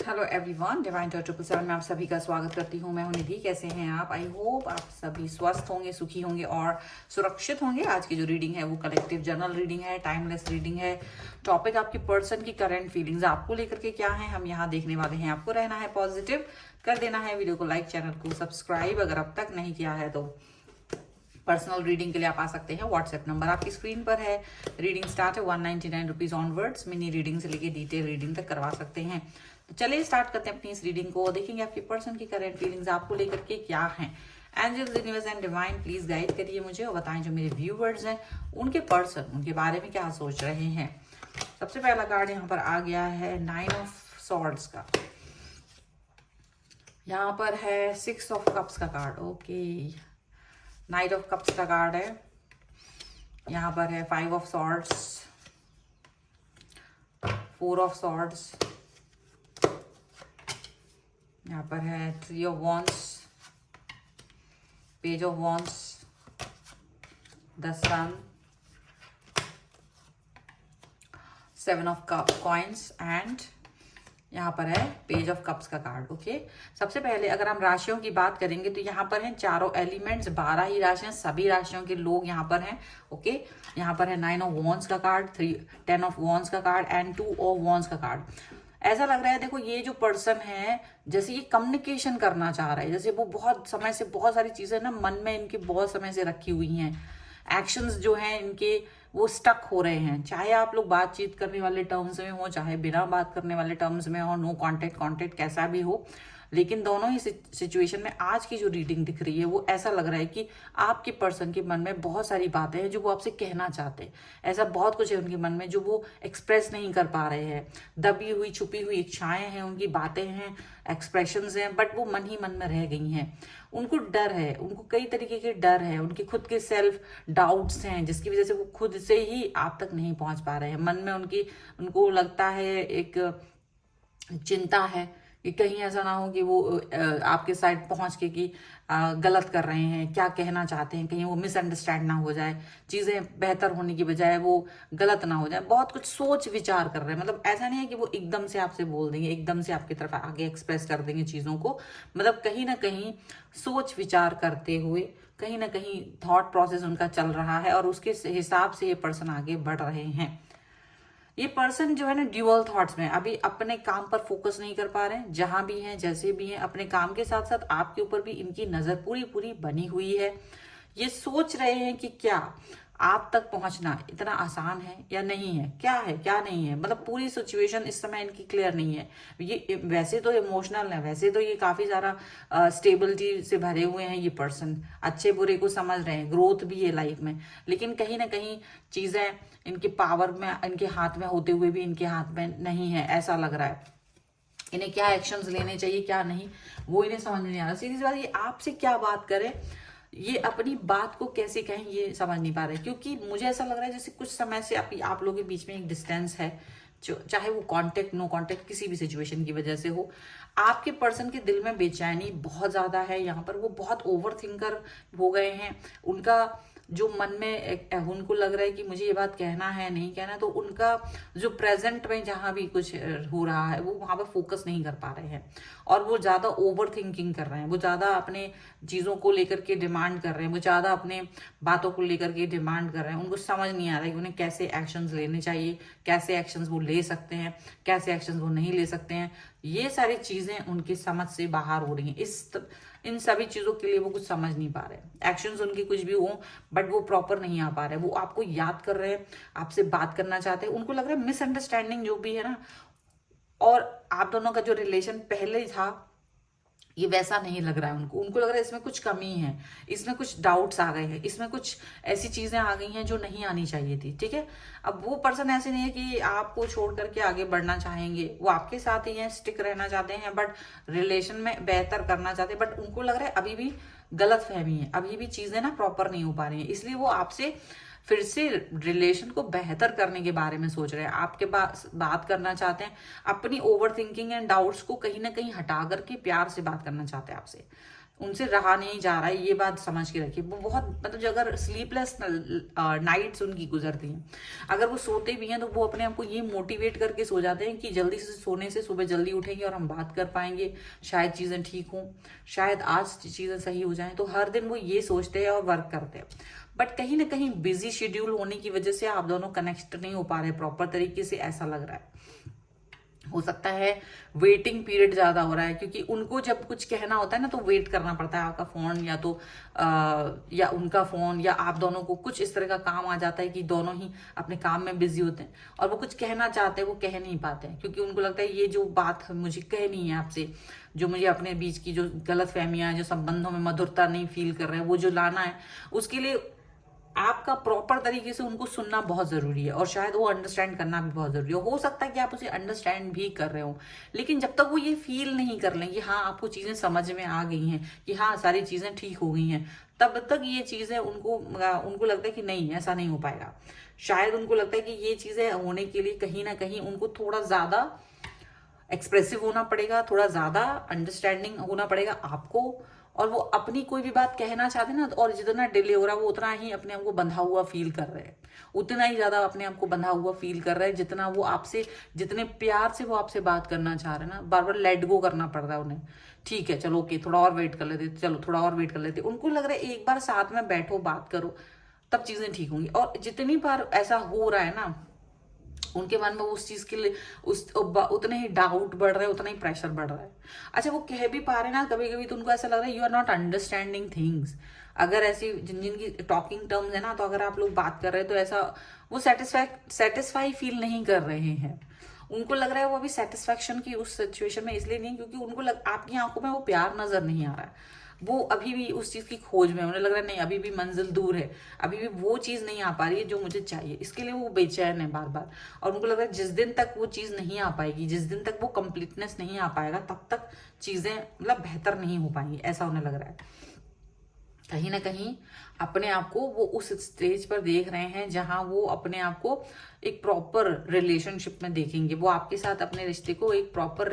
Hello everyone, divine टॉ 777 में आप सभी का स्वागत करती हूँ। मैं हूँ निधि। कैसे हैं आप? आई होप आप सभी स्वस्थ होंगे, सुखी होंगे और सुरक्षित होंगे। आज की जो रीडिंग है वो कलेक्टिव जर्नल रीडिंग है, टाइमलेस रीडिंग है। टॉपिक आपकी पर्सन की करंट फीलिंग्स आपको लेकर के क्या है, हम यहाँ देखने वाले हैं। आपको रहना है पॉजिटिव, कर देना है वीडियो को लाइक, चैनल को सब्सक्राइब अगर अब तक नहीं किया है तो। पर्सनल रीडिंग के लिए आप आ सकते हैं। व्हाट्सएप नंबर आपकी स्क्रीन पर है। रीडिंग स्टार्ट है 199 रुपीज ऑनवर्ड्स। मिनी रीडिंग से लेके डिटेल रीडिंग तक करवा सकते हैं। तो चलिए स्टार्ट करते हैं अपनी इस रीडिंग को। देखेंगे आपकी पर्सन की करंट फीलिंग्स आपको लेकर के क्या है। Angels, universe and divine please guide करिए मुझे और बताएं जो मेरे व्यूवर्स हैं उनके पर्सन उनके बारे में क्या सोच रहे हैं। सबसे पहला कार्ड यहाँ पर आ गया है 9 ऑफ सॉर्ड्स का। यहाँ पर है 6 ऑफ कप्स का card. Okay, night of cups का कार्ड है। यहाँ पर है 5 ऑफ सॉर्ड्स, 4 ऑफ सॉर्ड्स। यहाँ पर है 3 of wands, page of wands, the sun, 7 of coins and यहाँ पर है पेज ऑफ कप्स का कार्ड। ओके, सबसे पहले अगर हम राशियों की बात करेंगे तो यहाँ पर हैं चारों एलिमेंट्स, 12 ही राशियां, सभी राशियों के लोग यहाँ पर हैं। ओके, यहाँ पर है 9 ऑफ वॉन्ड्स का कार्ड, 10 ऑफ वॉन्ड्स का कार्ड एंड 2 ऑफ वॉन्ड्स का कार्ड। ऐसा लग रहा है, देखो ये जो पर्सन है जैसे ये कम्युनिकेशन करना चाह रहा है, जैसे वो बहुत समय से बहुत सारी चीजें ना मन में इनके बहुत समय से रखी हुई हैं। एक्शंस जो हैं इनके वो स्टक हो रहे हैं, चाहे आप लोग बातचीत करने वाले टर्म्स में हो, चाहे बिना बात करने वाले टर्म्स में हो, नो कांटेक्ट कैसा भी हो। लेकिन दोनों ही सिचुएशन में आज की जो रीडिंग दिख रही है वो ऐसा लग रहा है कि आपके पर्सन के मन में बहुत सारी बातें हैं जो वो आपसे कहना चाहते हैं। ऐसा बहुत कुछ है उनके मन में जो वो एक्सप्रेस नहीं कर पा रहे हैं। दबी हुई छुपी हुई इच्छाएं हैं, उनकी बातें हैं, एक्सप्रेशंस हैं, बट वो मन ही मन में रह गई हैं। उनको डर है, उनको कई तरीके के डर है, उनके खुद के सेल्फ डाउट्स हैं जिसकी वजह से वो खुद से ही आप तक नहीं पहुंच पा रहे हैं। मन में उनको लगता है, एक चिंता है कि कहीं ऐसा ना हो कि वो आपके साइड पहुंच के कि गलत कर रहे हैं, क्या कहना चाहते हैं, कहीं वो मिसअंडरस्टैंड ना हो जाए, चीज़ें बेहतर होने की बजाय वो गलत ना हो जाए। बहुत कुछ सोच विचार कर रहे हैं। मतलब ऐसा नहीं है कि वो एकदम से आपसे बोल देंगे, एकदम से आपकी तरफ आगे एक्सप्रेस कर देंगे चीज़ों को। मतलब कहीं ना कहीं सोच विचार करते हुए कहीं ना कहीं थॉट प्रोसेस उनका चल रहा है और उसके हिसाब से ये पर्सन आगे बढ़ रहे हैं। ये पर्सन जो है ना ड्यूअल थॉट्स में, अभी अपने काम पर फोकस नहीं कर पा रहे हैं। जहां भी हैं, जैसे भी हैं, अपने काम के साथ साथ आपके ऊपर भी इनकी नजर पूरी पूरी बनी हुई है। ये सोच रहे हैं कि क्या आप तक पहुंचना इतना आसान है या नहीं है, क्या है क्या नहीं है। मतलब पूरी सिचुएशन इस समय इनकी क्लियर नहीं है। ये वैसे तो इमोशनल है, वैसे तो ये काफी सारा स्टेबिलिटी से भरे हुए हैं। ये पर्सन अच्छे बुरे को समझ रहे हैं, ग्रोथ भी है लाइफ में, लेकिन कहीं ना कहीं चीजें इनके पावर में, इनके हाथ में होते हुए भी इनके हाथ में नहीं है, ऐसा लग रहा है। इन्हें क्या एक्शंस लेने चाहिए क्या नहीं, वो इन्हें समझ में नहीं आ रहा। सीधी सी बात, ये आपसे क्या बात करें, ये अपनी बात को कैसे कहें, ये समझ नहीं पा रहे। क्योंकि मुझे ऐसा लग रहा है जैसे कुछ समय से आप लोगों के बीच में एक डिस्टेंस है, जो चाहे वो कांटेक्ट नो कांटेक्ट किसी भी सिचुएशन की वजह से हो। आपके पर्सन के दिल में बेचैनी बहुत ज्यादा है। यहाँ पर वो बहुत ओवर थिंकर हो गए हैं। उनका जो मन में उनको लग रहा है कि मुझे ये बात कहना है नहीं कहना, तो उनका जो प्रेजेंट में जहां भी कुछ हो रहा है वो वहां पर फोकस नहीं कर पा रहे हैं और वो ज्यादा ओवर थिंकिंग कर रहे हैं। वो ज्यादा अपने चीजों को लेकर के डिमांड कर रहे हैं, वो ज्यादा अपने बातों को लेकर के डिमांड कर रहे हैं। उनको समझ नहीं आ रहा है कि उन्हें कैसे एक्शंस लेने चाहिए, कैसे एक्शंस वो ले सकते हैं, कैसे एक्शंस वो नहीं ले सकते हैं। ये सारी चीजें उनकी समझ से बाहर हो रही हैं। इन सभी चीजों के लिए वो कुछ समझ नहीं पा रहे। एक्शंस उनकी कुछ भी हो बट वो प्रॉपर नहीं आ पा रहे। वो आपको याद कर रहे हैं, आपसे बात करना चाहते हैं। उनको लग रहा है मिसअंडरस्टैंडिंग जो भी है ना, और आप दोनों का जो रिलेशन पहले था ये वैसा नहीं लग रहा है उनको। उनको लग रहा है इसमें कुछ कमी है, इसमें कुछ डाउट्स आ गए हैं, इसमें कुछ ऐसी चीजें आ गई हैं जो नहीं आनी चाहिए थी। ठीक है, अब वो पर्सन ऐसे नहीं है कि आपको छोड़ करके आगे बढ़ना चाहेंगे। वो आपके साथ ही है, स्टिक रहना चाहते हैं, बट रिलेशन में बेहतर करना चाहते हैं। बट उनको लग रहा है अभी भी गलत फहमी है, अभी भी चीजें ना प्रॉपर नहीं हो पा रही हैं, इसलिए वो आपसे फिर से रिलेशन को बेहतर करने के बारे में सोच रहे हैं, आपके पास बात करना चाहते हैं। अपनी ओवर थिंकिंग एंड डाउट्स को कहीं ना कहीं हटा करके प्यार से बात करना चाहते हैं आपसे। उनसे रहा नहीं जा रहा है, ये बात समझ के रखिए। वो बहुत मतलब जो अगर स्लीपलेस नाइट्स उनकी गुजरती हैं, अगर वो सोते भी हैं तो वो अपने आप को ये मोटिवेट करके सो जाते हैं कि जल्दी से सोने से सुबह जल्दी उठेंगे और हम बात कर पाएंगे, शायद चीज़ें ठीक हों, शायद आज चीज़ें सही हो जाएं। तो हर दिन वो ये सोचते हैं और वर्क करते हैं। बट कहीं ना कहीं बिजी शेड्यूल होने की वजह से आप दोनों कनेक्ट नहीं हो पा रहे प्रॉपर तरीके से, ऐसा लग रहा है। हो सकता है वेटिंग पीरियड ज्यादा हो रहा है, क्योंकि उनको जब कुछ कहना होता है ना तो वेट करना पड़ता है, आपका फोन या तो या उनका फोन या आप दोनों को कुछ इस तरह का काम आ जाता है कि दोनों ही अपने काम में बिजी होते हैं और वो कुछ कहना चाहते हैं, वो कह नहीं पाते हैं, क्योंकि उनको लगता है ये जो बात मुझे कहनी है आपसे, जो मुझे अपने बीच की जो गलत फहमियां, जो संबंधों में मधुरता नहीं फील कर रहे हैं, वो जो लाना है, उसके लिए आपका प्रॉपर तरीके से उनको सुनना बहुत जरूरी है और शायद वो अंडरस्टैंड करना भी बहुत जरूरी है। हो सकता है कि आप उसे अंडरस्टैंड भी कर रहे हो, लेकिन जब तक वो ये फील नहीं कर लेंगे हाँ आपको चीजें समझ में आ गई हैं कि हाँ सारी चीजें ठीक हो गई हैं, तब तक ये चीजें उनको लगता है कि नहीं ऐसा नहीं हो पाएगा। शायद उनको लगता है कि ये चीजें होने के लिए कहीं ना कहीं उनको थोड़ा ज्यादा एक्सप्रेसिव होना पड़ेगा, थोड़ा ज्यादा अंडरस्टैंडिंग होना पड़ेगा आपको, और वो अपनी कोई भी बात कहना चाहते हैं ना, और जितना डिले हो रहा है वो उतना ही अपने आप को बंधा हुआ फील कर रहे हैं, उतना ही ज्यादा अपने आप को बंधा हुआ फील कर रहे हैं जितना वो आपसे, जितने प्यार से वो आपसे बात करना चाह रहे हैं ना, बार बार लेट गो करना पड़ रहा है उन्हें। ठीक है चलो ओके, थोड़ा और वेट कर लेते, चलो थोड़ा और वेट कर लेते, उनको लग रहा है एक बार साथ में बैठो बात करो तब चीजें ठीक होंगी। और जितनी बार ऐसा हो रहा है ना, उनके मन में उस चीज के लिए उतने ही डाउट बढ़ रहे हैं, उतना ही प्रेशर बढ़ रहा है। अच्छा वो कह भी पा रहे हैं ना कभी कभी, तो उनको ऐसा लग रहा है you are not understanding things. अगर ऐसी जिनकी टॉकिंग टर्म्स है ना, तो अगर आप लोग बात कर रहे हैं तो ऐसा वो सेटिस्फाई फील नहीं कर रहे हैं। उनको लग रहा है वो अभी सेटिस्फैक्शन की उस सिचुएशन में इसलिए नहीं, क्योंकि उनको आपकी आंखों में वो प्यार नजर नहीं आ रहा है, वो अभी भी उस चीज की खोज में, उन्हें लग रहा है नहीं अभी भी मंजिल दूर है, अभी भी वो चीज नहीं आ पा रही है जो मुझे चाहिए, इसके लिए वो बेचैन है बार बार। और उनको लग रहा है जिस दिन तक वो चीज नहीं आ पाएगी, जिस दिन तक वो कंप्लीटनेस नहीं आ पाएगा, तब तक चीजें मतलब बेहतर नहीं हो पाएंगी, ऐसा उन्हें लग रहा है। कहीं ना कहीं अपने आप को वो उस स्टेज पर देख रहे हैं जहां वो अपने आप को एक प्रॉपर रिलेशनशिप में देखेंगे, वो आपके साथ अपने रिश्ते को एक प्रॉपर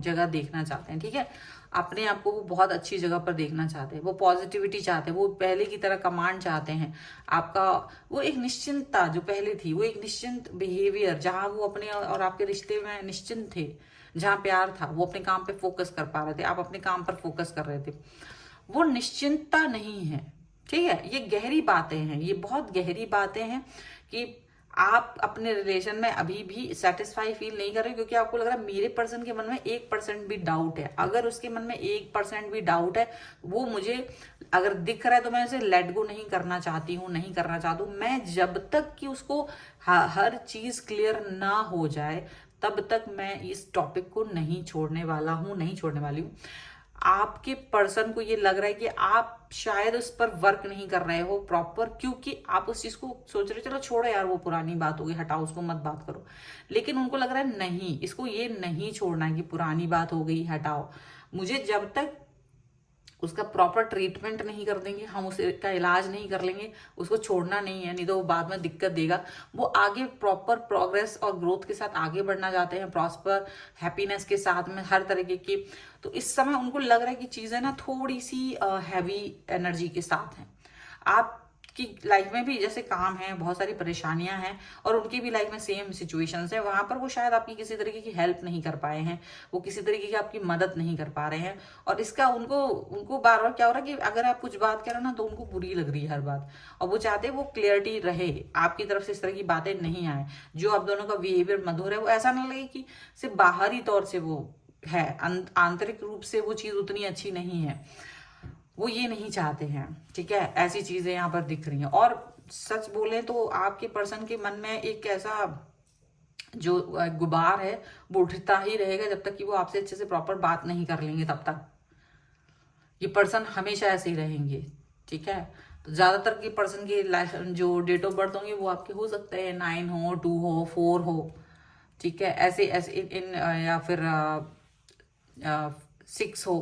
जगह देखना चाहते हैं। ठीक है, अपने आप को वो बहुत अच्छी जगह पर देखना चाहते हैं, वो पॉजिटिविटी चाहते हैं, वो पहले की तरह कमांड चाहते हैं आपका, वो एक निश्चिंतता जो पहले थी, वो एक निश्चिंत बिहेवियर जहां वो अपने और आपके रिश्ते में निश्चिंत थे, जहां प्यार था, वो अपने काम पे फोकस कर पा रहे थे, आप अपने काम पर फोकस कर रहे थे, वो निश्चिंतता नहीं है। ठीक है, ये गहरी बातें हैं, ये बहुत गहरी बातें हैं कि आप अपने रिलेशन में अभी भी सेटिस्फाई फील नहीं कर रहे, क्योंकि आपको लग रहा है मेरे पर्सन के मन में 1% भी डाउट है। अगर उसके मन में 1% भी डाउट है, वो मुझे अगर दिख रहा है तो मैं उसे लेट गो नहीं करना चाहती हूँ, नहीं करना चाहती हूँ। मैं जब तक कि उसको हर चीज क्लियर ना हो जाए तब तक मैं इस टॉपिक को नहीं छोड़ने वाला हूँ, नहीं छोड़ने वाली हूँ। आपके पर्सन को ये लग रहा है कि आप शायद उस पर वर्क नहीं कर रहे हो प्रॉपर, क्योंकि आप उस चीज को सोच रहे हो चलो छोड़ो यार वो पुरानी बात हो गई, हटाओ उसको, मत बात करो। लेकिन उनको लग रहा है नहीं, इसको ये नहीं छोड़ना है कि पुरानी बात हो गई हटाओ, मुझे जब तक उसका प्रॉपर ट्रीटमेंट नहीं कर देंगे, हम उसका इलाज नहीं कर लेंगे, उसको छोड़ना नहीं है, नहीं तो वो बाद में दिक्कत देगा। वो आगे प्रॉपर प्रोग्रेस और ग्रोथ के साथ आगे बढ़ना चाहते हैं, प्रॉस्पर हैप्पीनेस के साथ में हर तरीके की। तो इस समय उनको लग रहा है कि चीजें ना थोड़ी सी हैवी एनर्जी के साथ हैं। आप की लाइफ में भी जैसे काम है, बहुत सारी परेशानियां हैं, और उनकी भी लाइफ में सेम सिचुएशंस है, वहां पर वो शायद आपकी किसी तरीके की हेल्प नहीं कर पाए हैं, वो किसी तरीके की आपकी मदद नहीं कर पा रहे हैं। और इसका उनको बार बार क्या हो रहा है कि अगर आप कुछ बात करें ना तो उनको बुरी लग रही है हर बात, और वो चाहते हैं वो क्लियरिटी रहे, आपकी तरफ से इस तरह की बातें नहीं आए, जो आप दोनों का बिहेवियर मधुर है वो ऐसा ना लगे कि सिर्फ बाहरी तौर से वो है, आंतरिक रूप से वो चीज उतनी अच्छी नहीं है, वो ये नहीं चाहते हैं। ठीक है, ऐसी चीजें यहाँ पर दिख रही हैं। और सच बोले तो आपके पर्सन के मन में एक ऐसा जो गुबार है वो उठता ही रहेगा जब तक कि वो आपसे अच्छे से प्रॉपर बात नहीं कर लेंगे, तब तक ये पर्सन हमेशा ऐसे ही रहेंगे। ठीक है, तो ज्यादातर के पर्सन की जो डेट ऑफ बर्थ होंगे वो आपके हो सकते हैं 9 हो, 2 हो, 4 हो। ठीक है, ऐसे ऐसे या फिर 6 हो,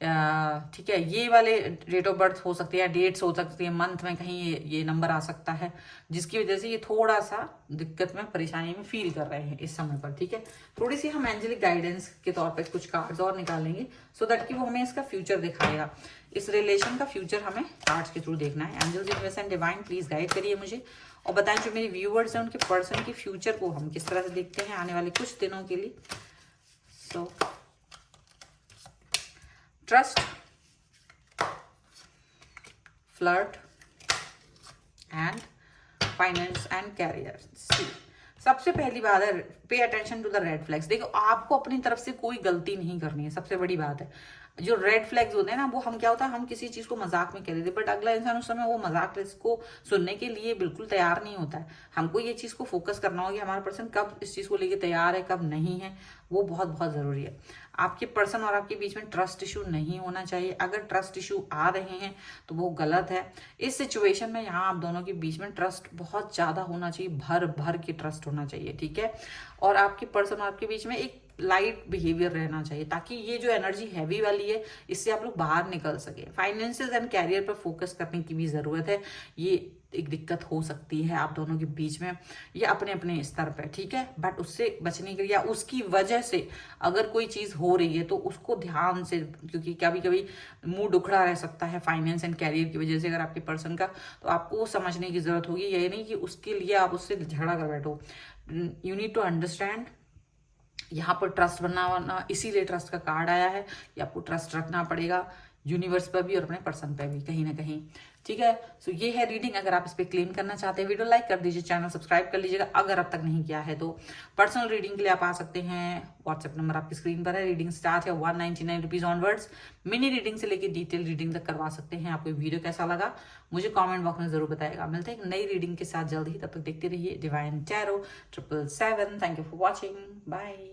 ठीक है, ये वाले डेट ऑफ बर्थ हो सकती है, डेट्स हो सकती है, मंथ में कहीं ये नंबर आ सकता है, जिसकी वजह से ये थोड़ा सा दिक्कत में, परेशानी में फील कर रहे हैं इस समय पर। ठीक है, थोड़ी सी हम एंजेलिक गाइडेंस के तौर पर कुछ कार्ड्स और निकालेंगे सो दैट कि वो हमें इसका फ्यूचर दिखाएगा, इस रिलेशन का फ्यूचर हमें कार्ड्स के थ्रू देखना है। Angels, universe and divine please guide करिए मुझे और बताएं जो मेरे व्यूअर्स हैं उनके पर्सन के फ्यूचर को हम किस तरह से देखते हैं आने वाले कुछ दिनों के लिए। So trust, flirt and finance and career. सबसे पहली बात है, pay attention to the red flags. देखो, आपको अपनी तरफ से कोई गलती नहीं करनी है, सबसे बड़ी बात है। जो रेड फ्लैग्स होते हैं ना, वो हम क्या होता है, हम किसी चीज को मजाक में कह देते हैं, बट अगला इंसान उस समय वो मजाक को सुनने के लिए बिल्कुल तैयार नहीं होता है। हमको ये चीज को फोकस करना होगा कि हमारा पर्सन कब इस चीज को लेके तैयार है, कब नहीं है, वो बहुत बहुत जरूरी है। आपके पर्सन और आपके बीच में ट्रस्ट इशू नहीं होना चाहिए। अगर ट्रस्ट इशू आ रहे हैं तो वो गलत है। इस सिचुएशन में यहाँ आप दोनों के बीच में ट्रस्ट बहुत ज्यादा होना चाहिए, भर भर के ट्रस्ट होना चाहिए। ठीक है, और आपके पर्सन और आपके बीच में एक लाइट बिहेवियर रहना चाहिए, ताकि ये जो एनर्जी हैवी वाली है इससे आप लोग बाहर निकल सके। फाइनेंसेस एंड कैरियर पर फोकस करने की भी जरूरत है। ये एक दिक्कत हो सकती है आप दोनों के बीच में, या अपने अपने स्तर पर। ठीक है, बट उससे बचने के लिए या उसकी वजह से अगर कोई चीज हो रही है तो उसको ध्यान से, क्योंकि कभी कभी मूड उखड़ा रह सकता है फाइनेंस एंड कैरियर की वजह से अगर आपके पर्सन का, तो आपको वो समझने की जरूरत होगी। ये नहीं कि उसके लिए आप उससे झगड़ा कर बैठो। यू नीड टू अंडरस्टैंड, यहाँ पर ट्रस्ट बनना, इसीलिए ट्रस्ट का कार्ड आया है कि आपको ट्रस्ट रखना पड़ेगा यूनिवर्स पर भी और अपने पर्सन पर भी कहीं ना कहीं। ठीक है, सो ये है रीडिंग। अगर आप इस पे क्लेम करना चाहते हैं, वीडियो लाइक कर दीजिए, चैनल सब्सक्राइब कर लीजिएगा अगर अब तक नहीं किया है तो। पर्सनल रीडिंग के लिए आप आ सकते हैं, व्हाट्सएप नंबर आपकी स्क्रीन पर है। रीडिंग स्टार्ट है 199 रुपीज ऑनवर्ड्स। मिनी रीडिंग से लेकर डिटेल रीडिंग तक करवा सकते हैं। आपको वीडियो कैसा लगा मुझे कॉमेंट बॉक्स में जरूर बताएगा। मिलते हैं एक नई रीडिंग के साथ जल्द ही, तब तक देखते रहिए divine tarot 777। Thank you for watching, bye.